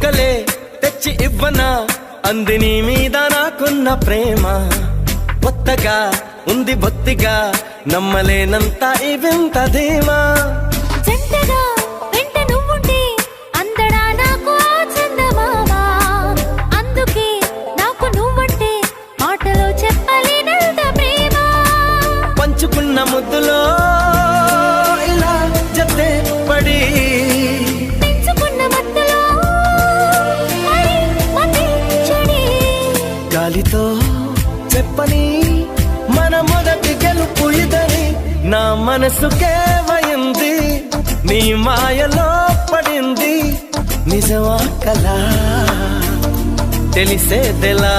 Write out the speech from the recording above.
బుగ్గలే తెచ్చి ఇవ్వనా అంది నీ మీద నాకున్న ప్రేమ కొత్తగా ఉంది బొత్తిగా నమ్మలేనంత ఈ వింత ధీమా జంటగా వెంట నువ్వుంటే అందడా నాకు ఆ చందమామ అందుకే నాకు నువ్వంటే మాటలో చెప్పలేనంత ప్రేమ పంచుకున్న ముద్దులో ఇలా జతే పడి పెంచుకున్న మత్తులో మతి చెడి గాలితో చెప్పని మన మొదటి గెలుపు ఇదని నా మనసుకే వయింది నీ మాయలో పడింది నిజమా కలా తెలిసేదెలా